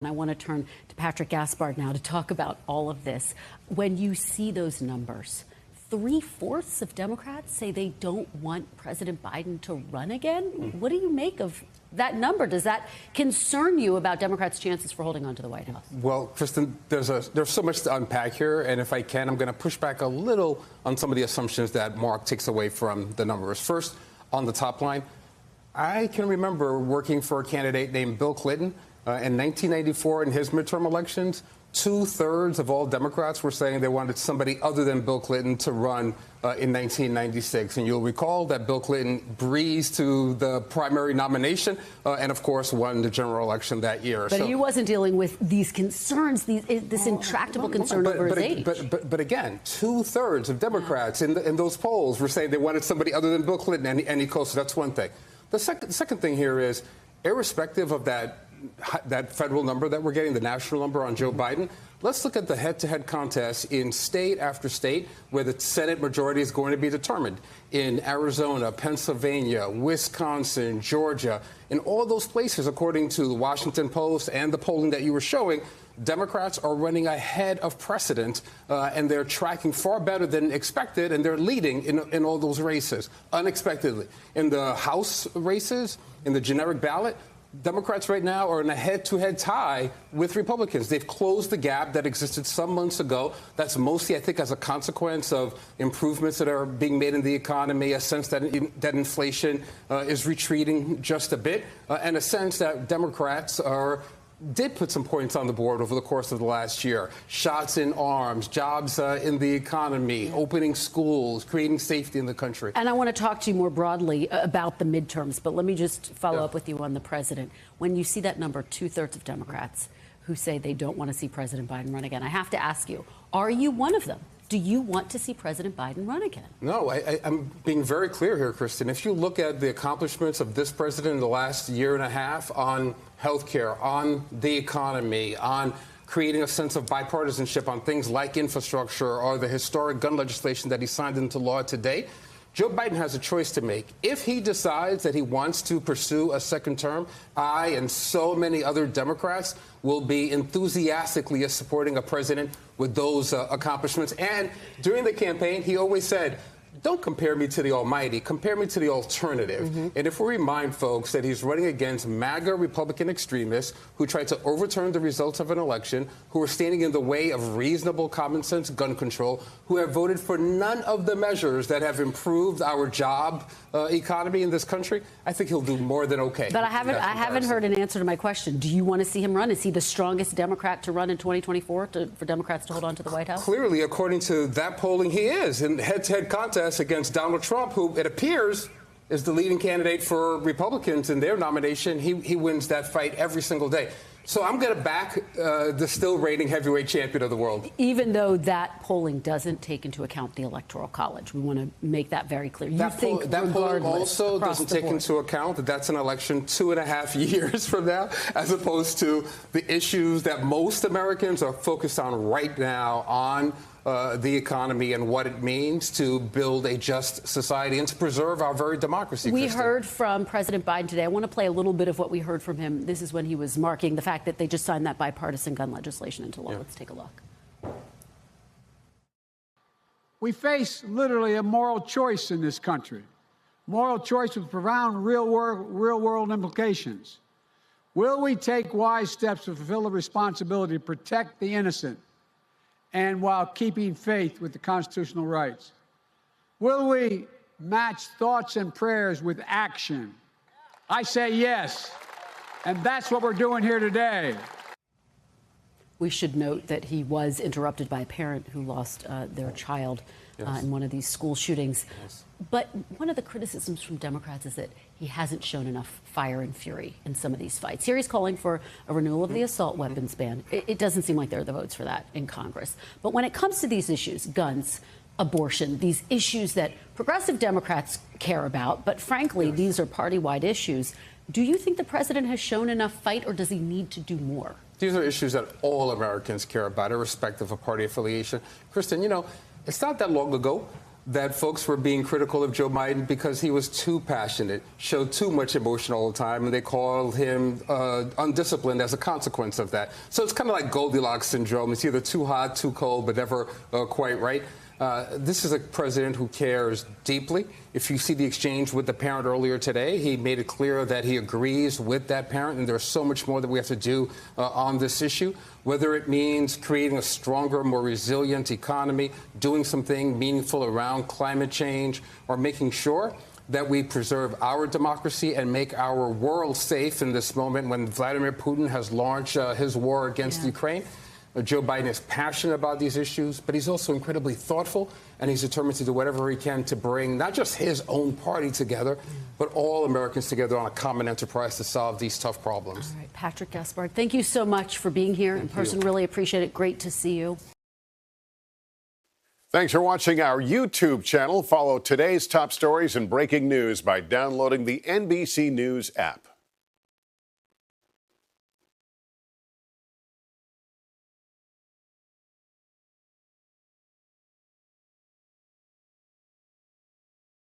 And I want to turn to Patrick Gaspard now to talk about all of this. When you see those numbers, 3/4 of Democrats say they don't want President Biden to run again. What do you make of that number? Does that concern you about Democrats' chances for holding on to the White House? Well, Kristen, there's so much to unpack here, and if I can, I'm going to push back a little on some of the assumptions that Mark takes away from the numbers. First, on the top line, I can remember working for a candidate named Bill Clinton in 1994 in his midterm elections. 2/3 of all Democrats were saying they wanted somebody other than Bill Clinton to run in 1996. And you'll recall that Bill Clinton breezed to the primary nomination and, of course, won the general election that year. But he wasn't dealing with these concerns, this intractable concern over his age. But again, 2/3 of Democrats in those polls were saying they wanted somebody other than Bill Clinton any closer. That's one thing. The second thing here is, irrespective of that federal number that we're getting, the national number on Joe Biden, let's look at the head-to-head contest in state after state where the Senate majority is going to be determined. In Arizona, Pennsylvania, Wisconsin, Georgia, in all those places, according to the Washington Post and the polling that you were showing, Democrats are running ahead of precedent, and they're tracking far better than expected, and they're leading in all those races, unexpectedly. In the House races, in the generic ballot, Democrats right now are in a head-to-head tie with Republicans. They've closed the gap that existed some months ago. That's mostly, I think, as a consequence of improvements that are being made in the economy, a sense that inflation is retreating just a bit, and a sense that Democrats did put some points on the board over the course of the last year. Shots in arms, jobs in the economy, opening schools, creating safety in the country. And I want to talk to you more broadly about the midterms, but let me just follow up with you on the president. When you see that number, 2/3 of Democrats who say they don't want to see President Biden run again, I have to ask you, are you one of them? Do you want to see President Biden run again? No, I'm being very clear here, Kristen. If you look at the accomplishments of this president in the last year and a half on health care, on the economy, on creating a sense of bipartisanship on things like infrastructure or the historic gun legislation that he signed into law today, Joe Biden has a choice to make. If he decides that he wants to pursue a second term, I and so many other Democrats will be enthusiastically supporting a president with those accomplishments. And during the campaign, he always said, don't compare me to the almighty, compare me to the alternative. And if we remind folks that he's running against MAGA Republican extremists who tried to overturn the results of an election, who are standing in the way of reasonable common sense gun control, who have voted for none of the measures that have improved our job economy in this country, I think he'll do more than okay. But I haven't heard an answer to my question. Do you want to see him run? Is he the strongest Democrat to run in 2024 for Democrats to hold on to the White House? Clearly, according to that polling, he is in head-to-head contest against Donald Trump, who it appears is the leading candidate for Republicans in their nomination. He wins that fight every single day. So I'm going to back the still reigning heavyweight champion of the world. Even though that polling doesn't take into account the Electoral College. We want to make that very clear. That polling also doesn't take into account that that's an election 2.5 years from now, as opposed to the issues that most Americans are focused on right now on the economy and what it means to build a just society and to preserve our very democracy. We heard from President Biden today. I want to play a little bit of what we heard from him. This is when he was marking the fact that they just signed that bipartisan gun legislation into law. Let's take a look. We face literally a moral choice in this country. Moral choice with profound real-world implications. Will we take wise steps to fulfill the responsibility to protect the innocent and while keeping faith with the constitutional rights? Will we match thoughts and prayers with action? I say yes, and that's what we're doing here today. We should note that he was interrupted by a parent who lost their child in one of these school shootings. But one of the criticisms from Democrats is that he hasn't shown enough fire and fury in some of these fights. Here he's calling for a renewal of the assault weapons ban. It doesn't seem like there are the votes for that in Congress. But when it comes to these issues, guns, abortion, these issues that progressive Democrats care about, but frankly, these are party-wide issues, do you think the president has shown enough fight, or does he need to do more? These are issues that all Americans care about, irrespective of party affiliation. Kristen, you know, it's not that long ago that folks were being critical of Joe Biden because he was too passionate, showed too much emotion all the time, and they called him undisciplined as a consequence of that. So it's kind of like Goldilocks syndrome. It's either too hot, too cold, but never quite right. This is a president who cares deeply. If you see the exchange with the parent earlier today, he made it clear that he agrees with that parent, and there's so much more that we have to do on this issue, whether it means creating a stronger, more resilient economy, doing something meaningful around climate change, or making sure that we preserve our democracy and make our world safe in this moment when Vladimir Putin has launched his war against Ukraine. Joe Biden is passionate about these issues, but he's also incredibly thoughtful, and he's determined to do whatever he can to bring not just his own party together, but all Americans together on a common enterprise to solve these tough problems. All right, Patrick Gaspard, thank you so much for being here in person. Really appreciate it. Great to see you. Thanks for watching our YouTube channel. Follow today's top stories and breaking news by downloading the NBC News app.